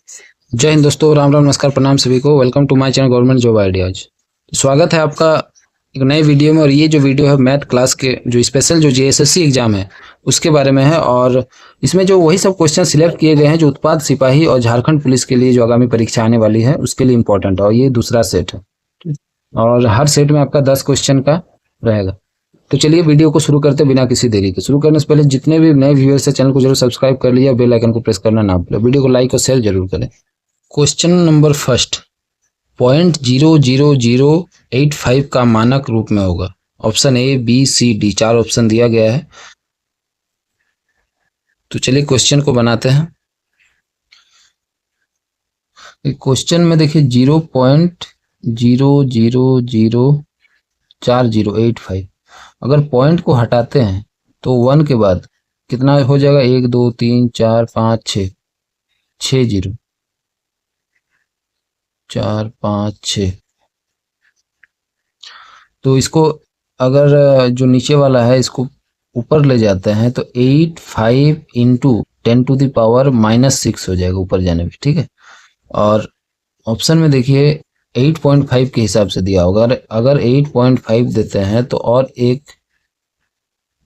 जय हिंद दोस्तों, राम राम, नमस्कार, प्रणाम सभी को। Welcome to my channel government job ideas. स्वागत है आपका एक नए वीडियो में। और ये जो वीडियो है मैथ क्लास के जो स्पेशल जो जेएसएससी एग्जाम है उसके बारे में है। और इसमें जो वही सब क्वेश्चन सिलेक्ट किए गए हैं जो उत्पाद सिपाही और झारखंड पुलिस के लिए जो आगामी परीक्षा आने वाली है उसके लिए इंपॉर्टेंट है। और ये दूसरा सेट है और हर सेट में आपका 10 क्वेश्चन का रहेगा। तो चलिए वीडियो को शुरू करते बिना किसी देरी के। शुरू करने से पहले जितने भी नए व्यूअर्स है चैनल को जरूर सब्सक्राइब कर लीजिए, बेल आइकन को प्रेस करना ना भूलें, वीडियो को लाइक और शेयर जरूर करें। क्वेश्चन नंबर फर्स्ट, 0.00085 का मानक रूप में होगा। Option A, B, C, D, 4 option दिया गया है। तो चलिए क्वेश्चन को बनाते हैं। क्वेश्चन में देखिए 0.0004085, अगर पॉइंट को हटाते हैं तो 1 के बाद कितना हो जाएगा? 1 2 3 4 5 6, 6 जीरो, 4 5 6। तो इसको अगर जो नीचे वाला है इसको ऊपर ले जाते हैं तो 85 इंटू 10⁻⁻6 हो जाएगा ऊपर जाने पे, ठीक है। और ऑप्शन में देखिए 8.5 के हिसाब से दिया होगा। अगर 8.5 देते हैं तो और एक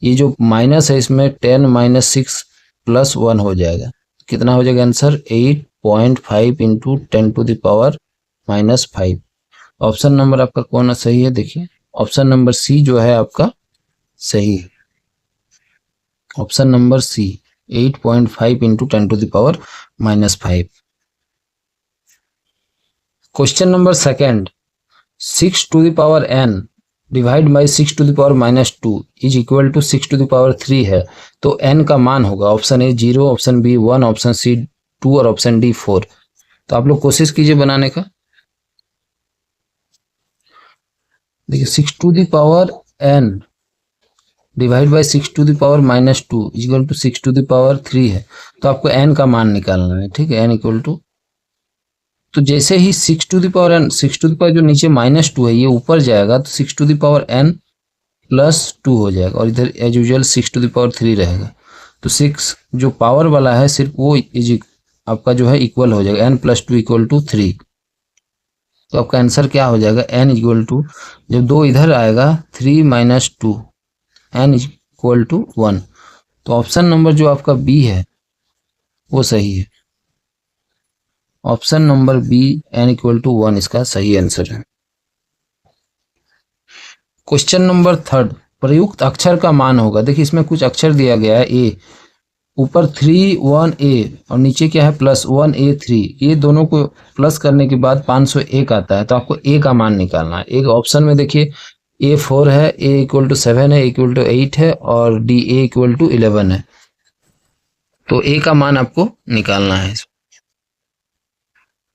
ये जो माइनस है इसमें 10 - 6 + 1 हो जाएगा। कितना हो जाएगा आंसर? 8.5 इंटू 10⁻⁻5। ऑप्शन नंबर आपका कौन सही है? देखिए ऑप्शन नंबर सी जो है आपका सही है। Option number C 8.5 into 10⁻⁻5। Question number second, 6n divide by 6⁻⁻2 is equal to 6⁻3 है। तो n का मान होगा option A 0, option B 1, option C 2 और ऑप्शन डी 4। तो आप लोग कोशिश कीजिए बनाने का। देखिए 6n divide by 6⁻⁻2 equal to 6⁻3 है। तो आपको n का मान निकालना है, ठीक है। n इक्वल टू, तो जैसे ही 6n 6 जो नीचे -2 है ये ऊपर जाएगा तो 6n + 2 हो जाएगा और इधर एज यूजुअल 6⁻3 रहेगा। तो 6 जो पावर वाला है सिर्फ वो इज आपका जो है इक्वल हो जाएगा n + 2 = 3। तो आपका आंसर क्या हो जाएगा? n इक्वल टू, जब 2 इधर आएगा 3 - 2, n इक्वल टू 1। तो ऑप्शन नंबर जो आपका बी है वो सही है। Option number B n equal to 1 इसका सही आंसर है। क्वेश्चन नंबर थर्ड, प्रयुक्त अक्षर का मान होगा। देखिए इसमें कुछ अक्षर दिया गया है, ए ऊपर 3 1a और नीचे क्या है +1a3। ये दोनों को प्लस करने के बाद 501 आता है। तो आपको ए का मान निकालना है। एक ऑप्शन में देखिए ए 4 है, ए इक्वल टू 7 है, ए इक्वल टू 8 है और डी ए इक्वल टू 11 है। तो ए का मान आपको निकालना है।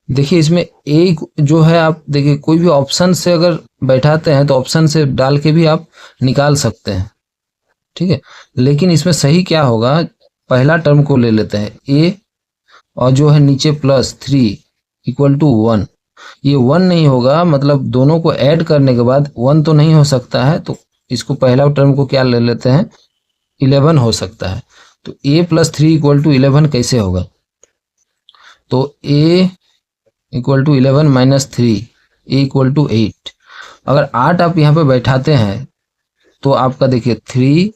देखिए इसमें ए जो है, आप देखिए कोई भी ऑप्शन से अगर बैठाते हैं तो ऑप्शन से डाल के भी आप निकाल सकते हैं, ठीक है। लेकिन इसमें सही क्या होगा, पहला टर्म को ले लेते हैं ए और जो है नीचे +3 = 1। ये 1 नहीं होगा, मतलब दोनों को ऐड करने के बाद 1 तो नहीं हो सकता है। तो इसको पहला टर्म को क्या ले लेते हैं, 11 हो सकता है। तो a + 3 = 11 कैसे होगा? तो a = 11 - 3, a = 8। अगर 8 आप यहाँ पे बैठाते हैं तो आपका देखिए 3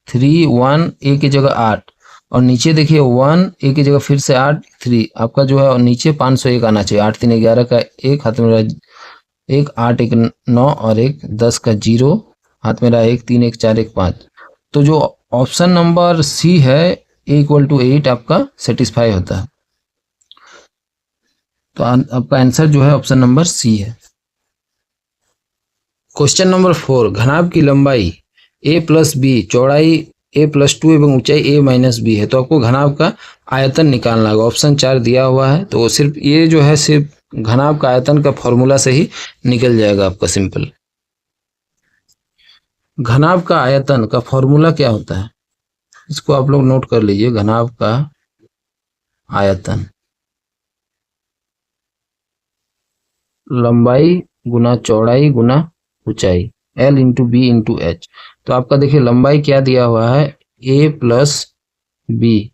3 1 a की जगह 8 और नीचे देखिए 1 a की जगह फिर से 8 3, आपका जो है और नीचे 501 आना चाहिए। 8 3 11 का 1 हाथ में रहा 1, 8 1 9 और 1 10 का 0 हाथ में रहा 1 3 1 4 1 5। तो जो ऑप्शन नंबर सी है a = 8 आपका सेटिस्फाई होता है। तो आपका आंसर जो है ऑप्शन नंबर सी है। क्वेश्चन नंबर 4, घनाभ की लंबाई a + b, चौड़ाई a + 2 एवं ऊंचाई a - b है। तो आपको घनाभ का आयतन निकालना होगा। ऑप्शन 4 दिया हुआ है। तो सिर्फ ये जो है सिर्फ घनाभ का आयतन का फॉर्मूला से ही निकल जाएगा आपका सिंपल। घनाभ का आयतन का फॉर्मूला क्या होता है, इसको आप लोग नोट कर लीजिए। घनाभ का आयतन लंबाई गुना चौड़ाई गुना ऊंचाई, L × B × H। तो आपका देखिए लंबाई क्या दिया हुआ है, a + b,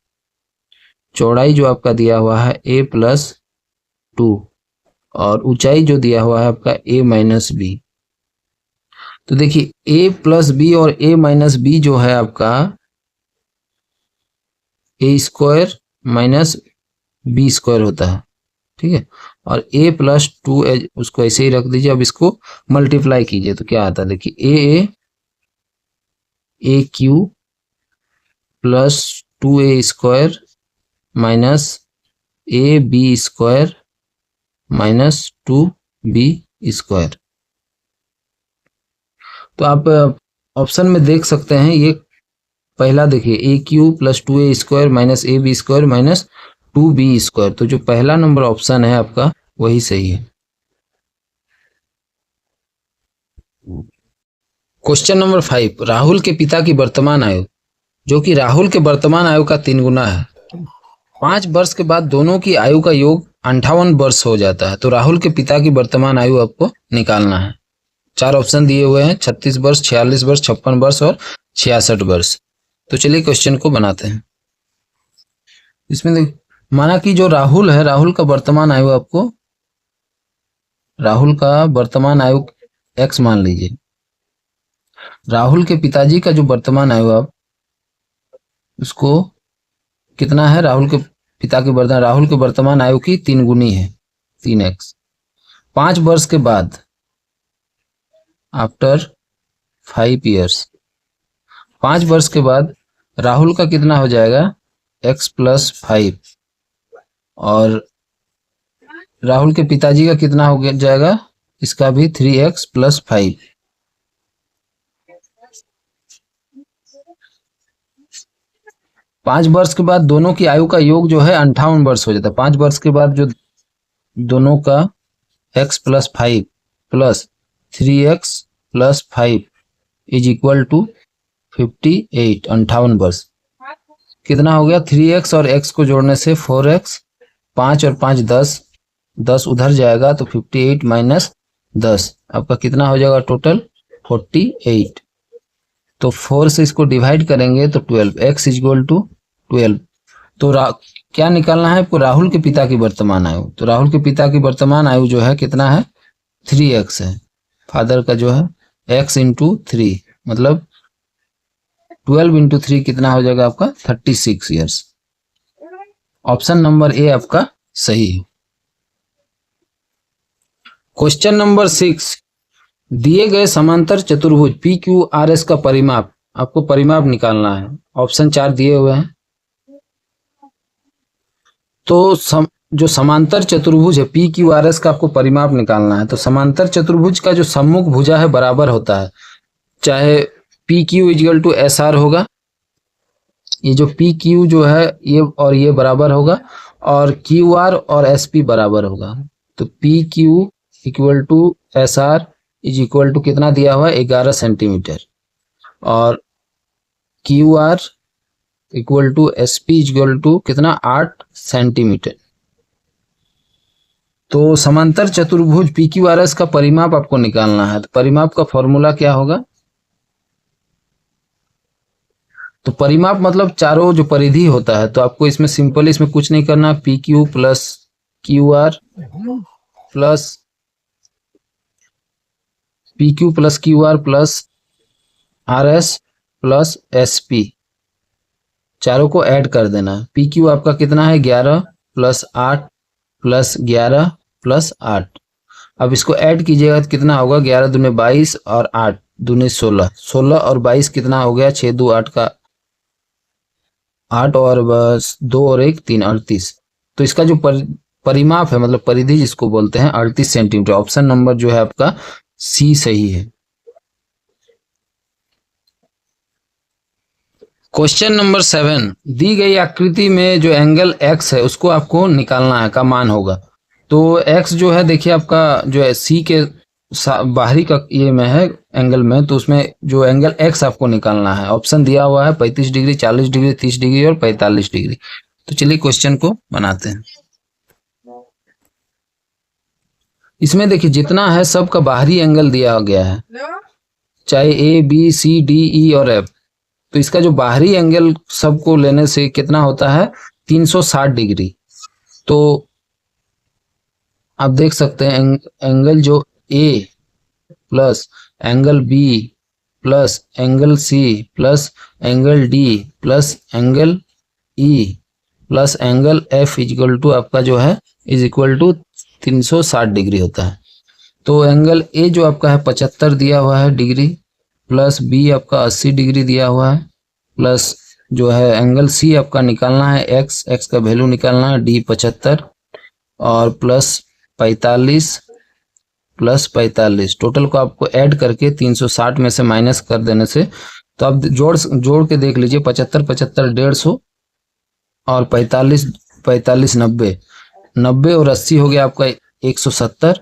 चौड़ाई जो आपका दिया हुआ है a+2 और ऊंचाई जो दिया हुआ है आपका a-b। तो देखिए a+b और a-b जो है आपका a² - b² होता है, ठीक है। और a+2 उसको ऐसे ही रख दीजिए। अब इसको मल्टीप्लाई कीजिए तो क्या आता है, देखिए a³ + 2a² - ab² - 2b²। तो आप ऑप्शन में देख सकते हैं, ये पहला देखिए a³ + 2a² - ab² - 2b²। तो जो पहला नंबर ऑप्शन है आपका वही सही है। क्वेश्चन नंबर 5, राहुल के पिता की वर्तमान आयु, जो कि राहुल के वर्तमान आयु का 3 गुना है। 5 वर्ष के बाद दोनों की आयु का योग 58 वर्ष हो जाता है। तो राहुल के पिता की वर्तमान आयु आपको निकालना है। 4 ऑप्शन दिए हुए हैं, 36 वर्ष, 46 वर्ष, 56 वर्ष और 66 वर्ष। तो चलिए क्वेश्चन को बनाते हैं। इसमें माना कि जो राहुल है, राहुल का वर्तमान आयु आपको, राहुल का वर्तमान आयु x मान लीजिए। राहुल के पिताजी का जो वर्तमान आयु आप उसको कितना है, राहुल के पिता के राहुल के वर्तमान आयु की 3 गुनी है, 3x। 5 वर्ष के बाद, आफ्टर 5 ईयर्स, 5 वर्ष के बाद राहुल का कितना हो जाएगा, x + 5 और राहुल के पिताजी का कितना हो जाएगा, इसका भी 3x + 5। पांच वर्ष के बाद दोनों की आयु का योग जो है 58 वर्ष हो जाता है। 5 वर्ष के बाद जो दोनों का x + 5 + 3x + 5 = 58, 58 वर्ष। कितना हो गया, 3x और x को जोड़ने से 4x, 5 और 5 10, 10 उधर जाएगा तो 58 - 10 आपका कितना हो जाएगा टोटल 48। तो 4 से इसको डिवाइड करेंगे तो 12, x = 12। तो क्या निकालना है आपको, राहुल के पिता की वर्तमान आयु। तो राहुल के पिता की वर्तमान आयु जो है कितना है, 3x है। फादर का जो है x × 3, मतलब 12 × 3 कितना हो जाएगा आपका 36 ईयर्स। ऑप्शन नंबर ए आपका सही है। क्वेश्चन नंबर 6, दिए गए समांतर चतुर्भुज PQRS का परिमाप, आपको परिमाप निकालना है। ऑप्शन 4 दिए हुए हैं। तो जो समांतर चतुर्भुज है PQRS का आपको परिमाप निकालना है। तो समांतर चतुर्भुज का जो सम्मुख भुजा है बराबर होता है, चाहे PQ = SR होगा, ये जो PQ जो है ये और ये बराबर होगा, और QR और SP बराबर होगा। तो PQ = SR = कितना दिया हुआ है, 11 सेंटीमीटर, और QR = SP = कितना, 8 सेंटीमीटर। तो समांतर चतुर्भुज PQRS का परिमाप आपको निकालना है। तो परिमाप का फॉर्मूला क्या होगा, तो परिमाप मतलब चारों जो परिधि होता है, तो आपको इसमें सिंपल, इसमें कुछ नहीं करना, PQ + QR + PQ + QR + RS + SP, चारों को ऐड कर देना। PQ आपका कितना है, 11 + 8 + 11 + 8। अब इसको ऐड कीजिएगा तो कितना होगा, 11 दूने 22 और 8 दूने 16, 16 और 22 कितना हो गया, 6 2 8 का 8 और बस 2 और 1 3, 38। तो इसका जो परिमाप है, मतलब परिधि जिसको बोलते हैं, 38 सेंटीमीटर। ऑप्शन नंबर जो है आपका सी सही है। क्वेश्चन नंबर 7, दी गई आकृति में जो एंगल x है उसको आपको निकालना है, का मान होगा। तो x जो है देखिए आपका जो है C के बाहरी का ये में है एंगल में, तो उसमें जो एंगल x आपको निकालना है। ऑप्शन दिया हुआ है 35 डिग्री, 40 डिग्री, 30 डिग्री और 45 डिग्री। तो चलिए क्वेश्चन को बनाते हैं। इसमें देखिए जितना है सबका बाहरी एंगल दिया गया है, चाहे A B C D E और F। तो इसका जो बाहरी एंगल सबको लेने से कितना होता है, 360 डिग्री। तो आप देख सकते हैं एंगल जो A plus angle B plus angle C plus angle D plus angle E plus angle F equal to आपका जो है इज इक्वल टू 360 डिग्री होता है। तो एंगल ए जो आपका है 75 दिया हुआ है डिग्री, प्लस बी आपका 80 डिग्री दिया हुआ है, प्लस जो है एंगल सी आपका निकालना है एक्स का वैल्यू निकालना है डी 75 और प्लस 45 प्लस 45 टोटल को आपको ऐड करके 360 में से माइनस कर देने से तो आप जोड़ के देख लीजिए 75 75 150 और 45 45 90 90 और 80 हो गया आपका 170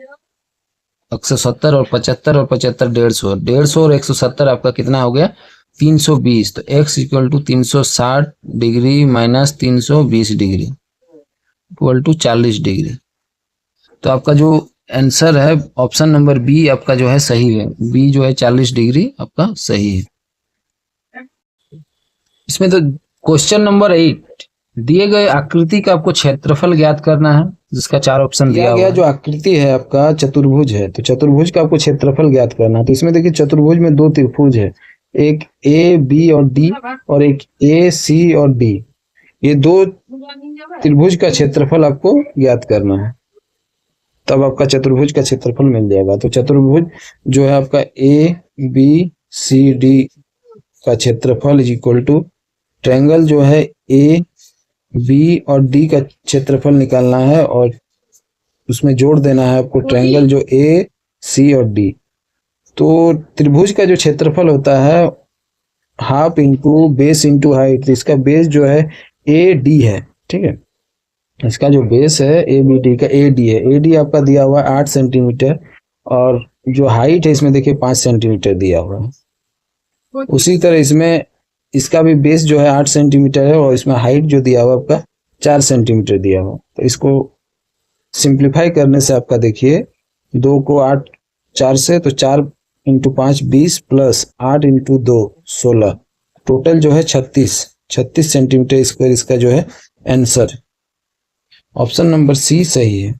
170 और 75 और 75 150 150 और 170 आपका कितना हो गया 320। तो x equal to 360 degree minus 320 degree equal to 40 degree. तो आपका जो आंसर है ऑप्शन नंबर बी आपका जो है सही है, बी जो है 40 डिग्री आपका सही है। इसमें तो क्वेश्चन नंबर 8 दिए गए आकृति का आपको क्षेत्रफल ज्ञात करना है, जिसका 4 ऑप्शन दिया गया। जो आकृति है आपका चतुर्भुज है, तो चतुर्भुज का आपको क्षेत्रफल ज्ञात करना है। तो इसमें देखिए चतुर्भुज में 2 त्रिभुज है, एक ए बी और डी और एक ए सी और डी। ये 2 त्रिभुज का क्षेत्रफल आपको ज्ञात करना है, तब आपका चतुर्भुज का क्षेत्रफल मिल जाएगा। तो चतुर्भुज जो है आपका ए बी सी डी का क्षेत्रफल इज इक्वल टू ट्रायंगल जो है ए बी और डी का क्षेत्रफल निकालना है और उसमें जोड़ देना है आपको ट्रायंगल जो ए सी और डी। तो त्रिभुज का जो क्षेत्रफल होता है half into base into height, तो इसका बेस जो है ए डी है, ठीक है। इसका जो बेस है ए बी डी का ए डी है, ए डी आपका दिया हुआ है 8 सेंटीमीटर और जो हाइट है इसमें देखिए 5 सेंटीमीटर दिया हुआ है। उसी तरह इसमें इसका भी बेस जो है 8 सेंटीमीटर है और इसमें हाइट जो दिया हुआ आपका 4 सेंटीमीटर दिया हुआ। तो इसको सिंप्लीफाई करने से आपका देखिए 2 को 8 4 से, तो 4 इंटू 5 20 प्लस 8 इंटू 2 16, टोटल जो है 36 सेंटीमीटर स्क्वायर इसका जो है आंसर। ऑप्शन नंबर सी सही है।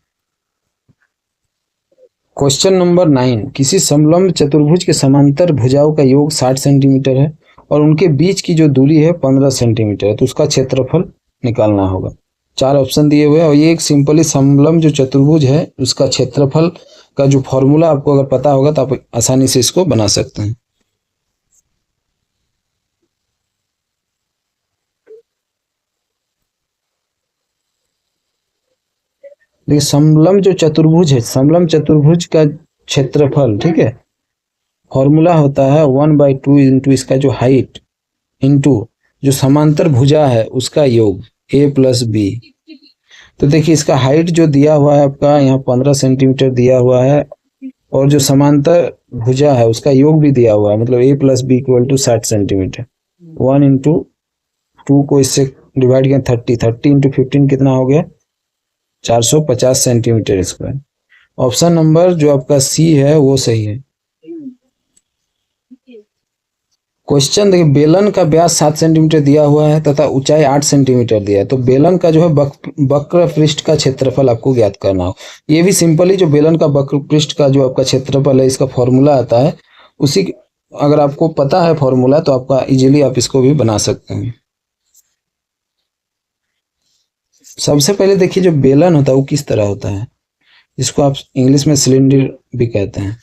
क्वेश्चन नंबर 9 किसी समलंब चतुर्भुज के समांतर भुजाओं का योग 60 सेंटीमीटर है और उनके बीच की जो दूरी है 15 सेंटीमीटर है, तो उसका क्षेत्रफल निकालना होगा। 4 ऑप्शन दिए हुए हैं और ये एक सिंपली समलंब जो चतुर्भुज है उसका क्षेत्रफल का जो फॉर्मूला आपको अगर पता होगा तो आप आसानी से इसको बना सकते हैं। देखिए समलंब जो चतुर्भुज है, समलंब चतुर्भुज का क्षेत्रफल, ठीक है, फॉर्मूला होता है 1/2 इंटू इसका जो हाइट इंटू जो समांतर भुजा है उसका योग a प्लस बी। तो देखिए इसका हाइट जो दिया हुआ है आपका यहाँ 15 सेंटीमीटर दिया हुआ है और जो समांतर भुजा है उसका योग भी दिया हुआ है, मतलब a plus B equal to 60 centimetre. 1 into 2 को इससे डिवाइड किया 30 इंटू 15 कितना हो गया 450 सेंटीमीटर स्क्वायर। ऑप्शन नंबर जो आपका सी है वो सही है। क्वेश्चन देखिए बेलन का व्यास 7 सेंटीमीटर दिया हुआ है तथा ऊंचाई 8 सेंटीमीटर दिया है, तो बेलन का जो है वक्र पृष्ठ का क्षेत्रफल आपको ज्ञात करना हो। ये भी सिंपली जो बेलन का वक्र पृष्ठ का जो आपका क्षेत्रफल है इसका फॉर्मूला आता है, उसी अगर आपको पता है फॉर्मूला तो आपका इजीली आप इसको भी बना सकते हैं। सबसे पहले देखिए जो बेलन होता है वो किस तरह होता है, जिसको आप इंग्लिश में सिलेंडर भी कहते हैं।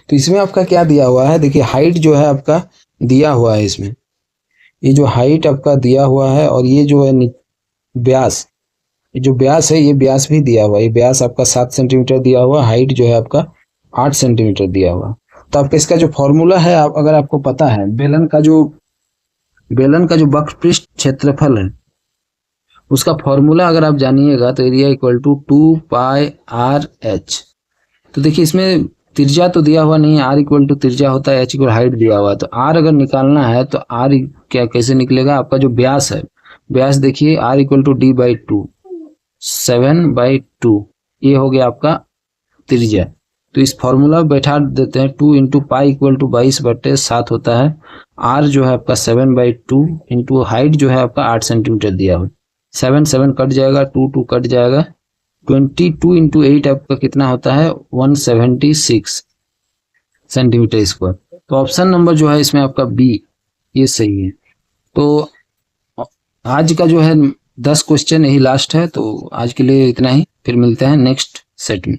तो इसमें आपका क्या दिया हुआ है, देखिए हाइट जो है आपका दिया हुआ है, इसमें ये जो हाइट आपका दिया हुआ है और ये जो है व्यास, ये जो व्यास है ये व्यास भी दिया हुआ है। ये व्यास आपका 7 सेंटीमीटर दिया हुआ, हाइट जो है आपका 8 सेंटीमीटर दिया हुआ। तो आपका इसका जो फॉर्मूला है अगर आपको पता है बेलन का जो वक्र पृष्ठ क्षेत्रफल है उसका फॉर्मूला अगर आप जानिएगा तो एरिया इक्वल टू 2πr/h। तो देखिए इसमें त्रिज्या तो दिया हुआ नहीं है, r इक्वल टू त्रिज्या होता है, h इक्वल हाइट दिया हुआ है। तो r अगर निकालना है तो r क्या कैसे निकलेगा, आपका जो व्यास है व्यास देखिए r इक्वल टू d/2 7/2 ये हो गया आपका त्रिज्या। तो इस फॉर्मूला बैठा देते हैं, 2 इंटू पाई इक्वल टू 22/7 होता है। आर जो है आपका 7/2 इंटू हाइट जो है आपका 8 सेंटीमीटर दिया हुआ, 7 7 कट जाएगा, 2 2 कट जाएगा, 22 इंटू 8 आपका कितना होता है 176 सेंटीमीटर स्क्वायर। तो ऑप्शन नंबर जो है इसमें आपका बी ये सही है। तो आज का जो है 10 क्वेश्चन यही लास्ट है, तो आज के लिए इतना ही, फिर मिलते हैं नेक्स्ट सेट में।